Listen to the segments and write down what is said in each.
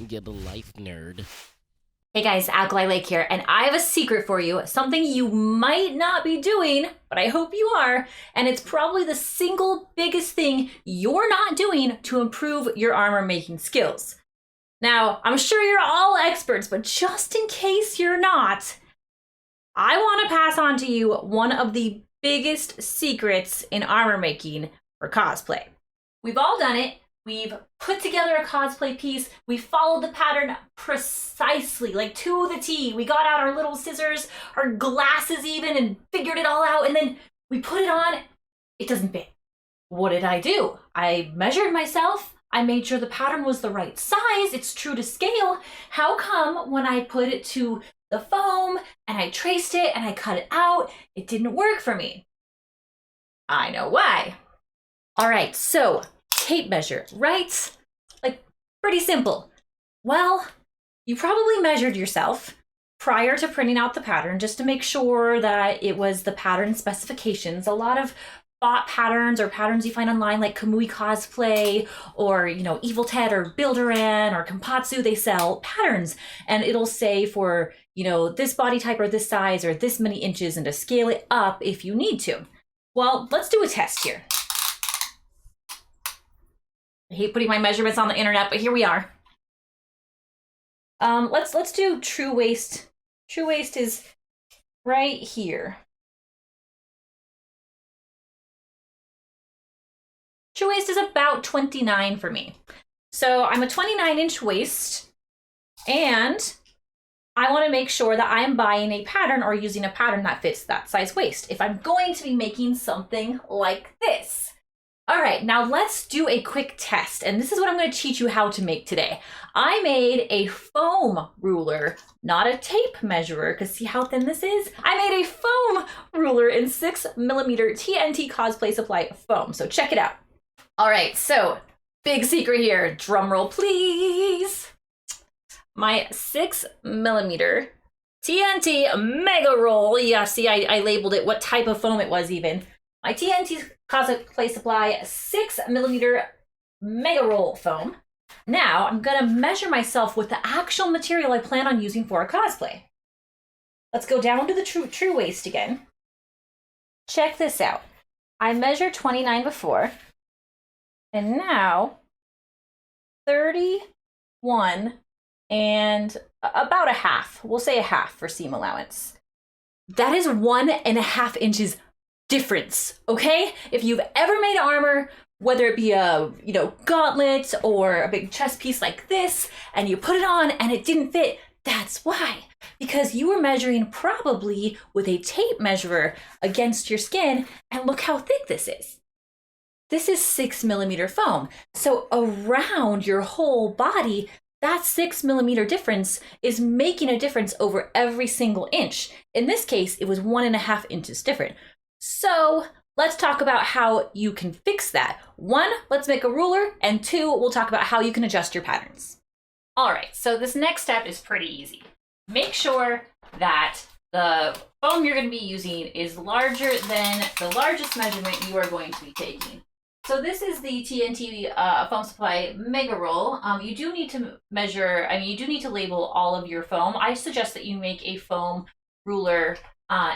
Get a life, nerd. Hey guys, Alkali Lake here, and I have a secret for you, something you might not be doing, but I hope you are, and it's probably the single biggest thing you're not doing to improve your armor making skills. Now, I'm sure you're all experts, but just in case you're not, I want to pass on to you one of the biggest secrets in armor making for cosplay. We've all done it. We've put together a cosplay piece. We followed the pattern precisely, like to the T. We got out our little scissors, our glasses even, and figured it all out. And then we put it on. It doesn't fit. What did I do? I measured myself. I made sure the pattern was the right size. It's true to scale. How come when I put it to the foam and I traced it and I cut it out, it didn't work for me? I know why. All right, so tape measure, right? Like, pretty simple. Well, you probably measured yourself prior to printing out the pattern just to make sure that it was the pattern specifications. A lot of bot patterns or patterns you find online like Kamui Cosplay or, Evil Ted or Builderan or Kompatsu, they sell patterns and it'll say for, this body type or this size or this many inches and to scale it up if you need to. Well, let's do a test here. I hate putting my measurements on the internet, but here we are. Let's do true waist. True waist is right here. True waist is about 29 for me. So I'm a 29-inch waist, and I want to make sure that I'm buying a pattern or using a pattern that fits that size waist if I'm going to be making something like this. All right, now let's do a quick test, and this is what I'm going to teach you how to make today. I made a foam ruler, not a tape measurer, because see how thin this is? I made a foam ruler in 6mm TNT Cosplay Supply foam, so check it out. All right, so big secret here, drum roll please. My 6mm TNT Mega Roll, yeah, see I labeled it, what type of foam it was even. My TNT Cosplay Supply 6mm Mega Roll foam. Now I'm gonna measure myself with the actual material I plan on using for a cosplay. Let's go down to the true waist again. Check this out. I measured 29 before, and now 31 and about a half. We'll say a half for seam allowance. That is 1.5 inches difference, okay? If you've ever made armor, whether it be a, gauntlet or a big chest piece like this, and you put it on and it didn't fit, that's why. Because you were measuring probably with a tape measurer against your skin, and look how thick this is. This is 6mm foam. So around your whole body, that 6mm difference is making a difference over every single inch. In this case, it was 1.5 inches different. So let's talk about how you can fix that. 1, let's make a ruler, and 2, we'll talk about how you can adjust your patterns. All right, so this next step is pretty easy. Make sure that the foam you're going to be using is larger than the largest measurement you are going to be taking. So this is the TNT Foam Supply Mega Roll. You do need to measure, you do need to label all of your foam. I suggest that you make a foam ruler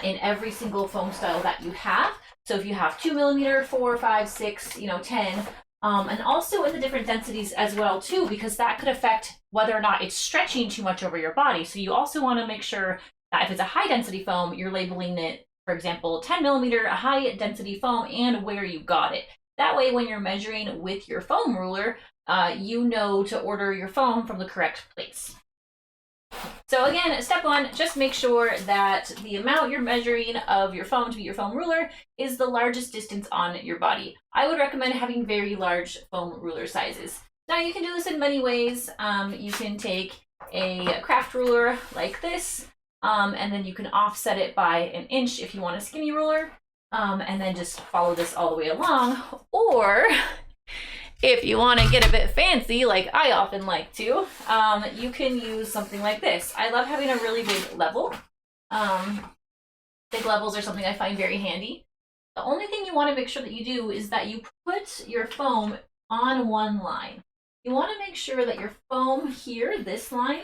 in every single foam style that you have. So if you have 2mm, 4, 5, 6, 10, and also in the different densities as well too, because that could affect whether or not it's stretching too much over your body. So you also want to make sure that if it's a high density foam, you're labeling it, for example, 10mm, a high density foam, and where you got it. That way, when you're measuring with your foam ruler, you know to order your foam from the correct place. So again, step 1, just make sure that the amount you're measuring of your foam to be your foam ruler is the largest distance on your body. I would recommend having very large foam ruler sizes. Now you can do this in many ways. You can take a craft ruler like this, and then you can offset it by 1 inch if you want a skinny ruler, and then just follow this all the way along. Or if you want to get a bit fancy, like I often like to, you can use something like this. I love having a really big level. Big levels are something I find very handy. The only thing you want to make sure that you do is that you put your foam on one line. you want to make sure that your foam here, this line,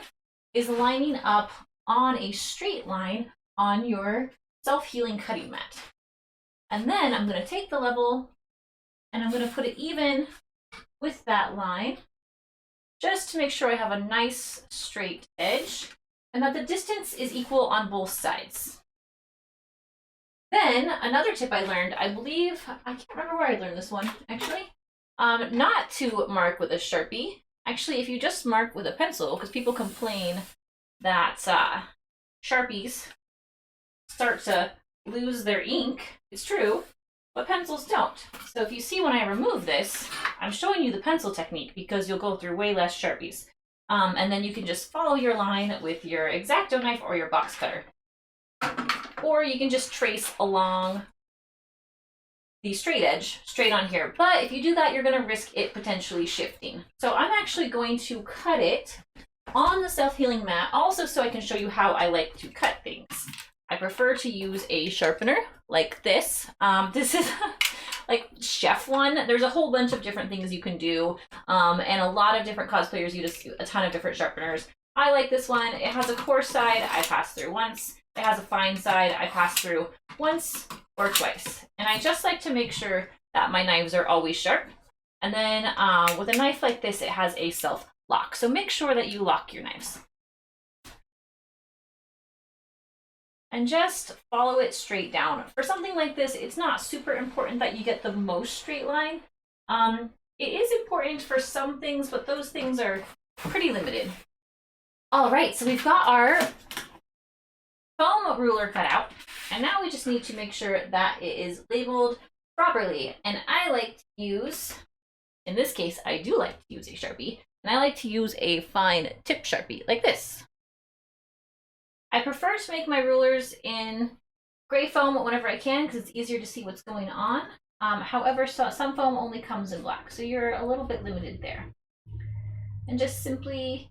is lining up on a straight line on your self-healing cutting mat. And then I'm going to take the level and I'm going to put it even with that line, just to make sure I have a nice straight edge and that the distance is equal on both sides. Then another tip I learned, I believe, I can't remember where I learned this one actually, not to mark with a Sharpie. Actually, if you just mark with a pencil, because people complain that Sharpies start to lose their ink. It's true, but pencils don't. So if you see when I remove this, I'm showing you the pencil technique because you'll go through way less Sharpies. And then you can just follow your line with your X-Acto knife or your box cutter. Or you can just trace along the straight edge, straight on here. But if you do that, you're going to risk it potentially shifting. So I'm actually going to cut it on the self-healing mat, also so I can show you how I like to cut things. I prefer to use a sharpener like this. This is like chef one. There's a whole bunch of different things you can do, and a lot of different cosplayers use a ton of different sharpeners. I like this one. It has a coarse side, I pass through once. It has a fine side, I pass through once or twice. And I just like to make sure that my knives are always sharp. And then with a knife like this, it has a self-lock. So make sure that you lock your knives. And just follow it straight down. For something like this, it's not super important that you get the most straight line. It is important for some things, but those things are pretty limited. All right, so we've got our foam ruler cut out, and now we just need to make sure that it is labeled properly. And I like to use, in this case, I do like to use a Sharpie, and I like to use a fine tip Sharpie like this. I prefer to make my rulers in gray foam whenever I can because it's easier to see what's going on. However, some foam only comes in black, so you're a little bit limited there. And just simply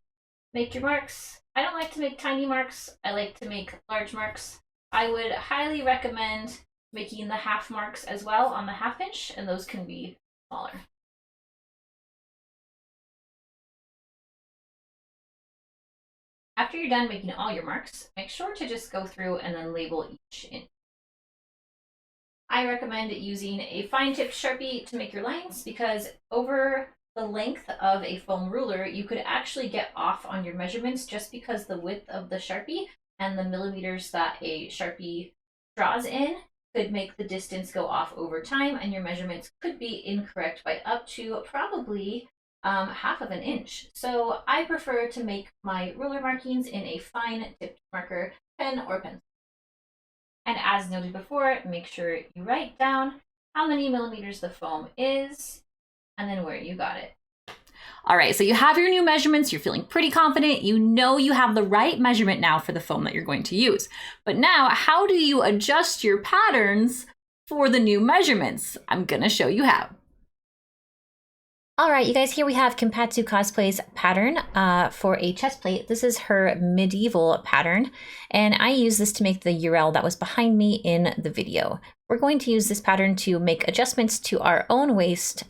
make your marks. I don't like to make tiny marks. I like to make large marks. I would highly recommend making the half marks as well on the 1/2 inch, and those can be smaller. After you're done making all your marks, make sure to just go through and then label each inch. I recommend using a fine tipped Sharpie to make your lines because over the length of a foam ruler, you could actually get off on your measurements just because the width of the Sharpie and the millimeters that a Sharpie draws in could make the distance go off over time, and your measurements could be incorrect by up to probably 1/2 inch. So I prefer to make my ruler markings in a fine tipped marker, pen, or pencil. And as noted before, make sure you write down how many millimeters the foam is and then where you got it. All right, so you have your new measurements, you're feeling pretty confident, you know you have the right measurement now for the foam that you're going to use. But now, how do you adjust your patterns for the new measurements? I'm gonna show you how. All right, you guys, here we have Kimpatsu Cosplay's pattern for a chest plate. This is her medieval pattern, and I use this to make the URL that was behind me in the video. We're going to use this pattern to make adjustments to our own waist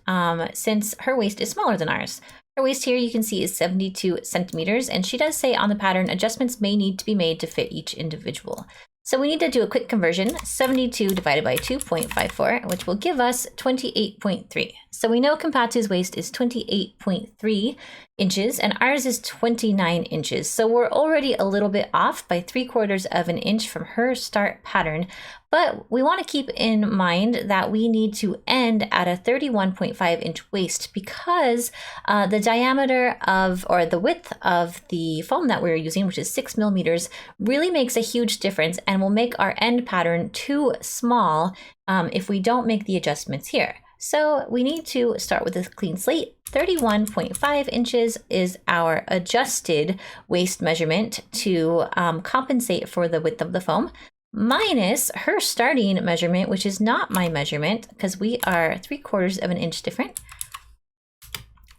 since her waist is smaller than ours. Her waist here you can see is 72 centimeters, and she does say on the pattern adjustments may need to be made to fit each individual. So we need to do a quick conversion, 72 divided by 2.54, which will give us 28.3. So we know Kimpatsu's waist is 28.3 inches and ours is 29 inches. So we're already a little bit off by 3/4 of an inch from her start pattern. But we want to keep in mind that we need to end at a 31.5 inch waist because the diameter of, or the width of the foam that we're using, which is 6 millimeters, really makes a huge difference and will make our end pattern too small if we don't make the adjustments here. So we need to start with a clean slate. 31.5 inches is our adjusted waist measurement to compensate for the width of the foam, minus her starting measurement, which is not my measurement because we are 3/4 of an inch different.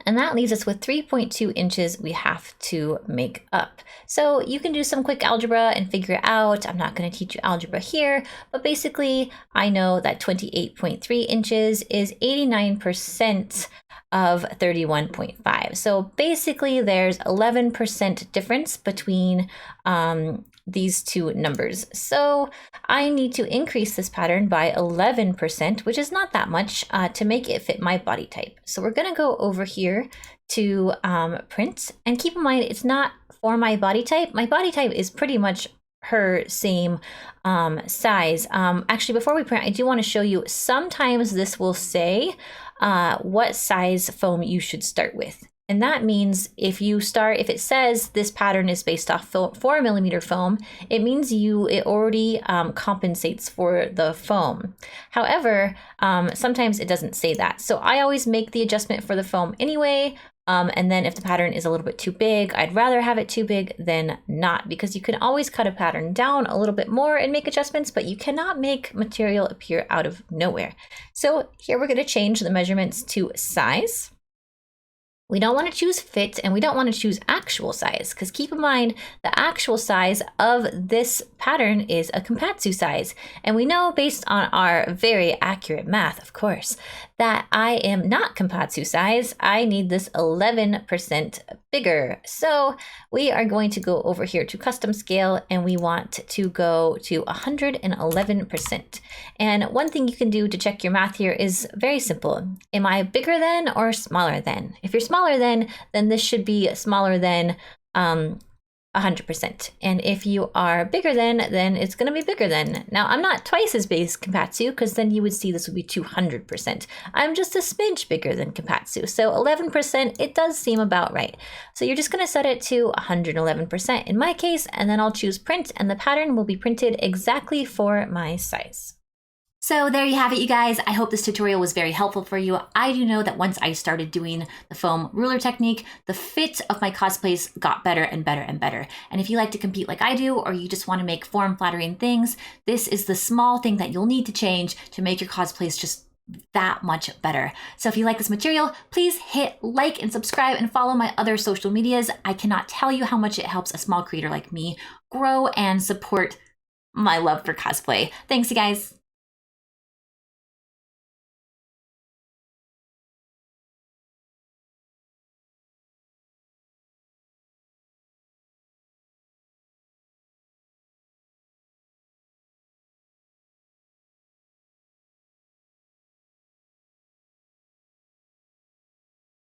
And that leaves us with 3.2 inches we have to make up. So you can do some quick algebra and figure it out. I'm not going to teach you algebra here, but basically I know that 28.3 inches is 89% of 31.5. So basically there's 11% difference between these two numbers. So I need to increase this pattern by 11%, which is not that much, to make it fit my body type. So we're gonna go over here to print, and keep in mind it's not for my body type. My body type is pretty much her same size. Actually, before we print, I do want to show you, sometimes this will say what size foam you should start with. And that means if it says this pattern is based off 4mm foam, it means it already compensates for the foam. However, sometimes it doesn't say that. So I always make the adjustment for the foam anyway. And then if the pattern is a little bit too big, I'd rather have it too big than not, because you can always cut a pattern down a little bit more and make adjustments, but you cannot make material appear out of nowhere. So here we're going to change the measurements to size. We don't want to choose fit, and we don't want to choose actual size, because keep in mind the actual size of this pattern is a Kampatsu size. And we know, based on our very accurate math, of course, that I am not Kampatsu size. I need this 11% bigger. So we are going to go over here to custom scale, and we want to go to 111%. And one thing you can do to check your math here is very simple. Am I bigger than or smaller than? If you're smaller than, then this should be smaller than 100%. And if you are bigger than, then it's going to be bigger than. Now, I'm not twice as big as Kampatsu, because then you would see this would be 200%. I'm just a smidge bigger than Kampatsu. So 11%, it does seem about right. So you're just going to set it to 111% in my case, and then I'll choose print, and the pattern will be printed exactly for my size. So there you have it, you guys. I hope this tutorial was very helpful for you. I do know that once I started doing the foam ruler technique, the fit of my cosplays got better and better and better. And if you like to compete like I do, or you just want to make form-flattering things, this is the small thing that you'll need to change to make your cosplays just that much better. So if you like this material, please hit like and subscribe and follow my other social medias. I cannot tell you how much it helps a small creator like me grow and support my love for cosplay. Thanks, you guys.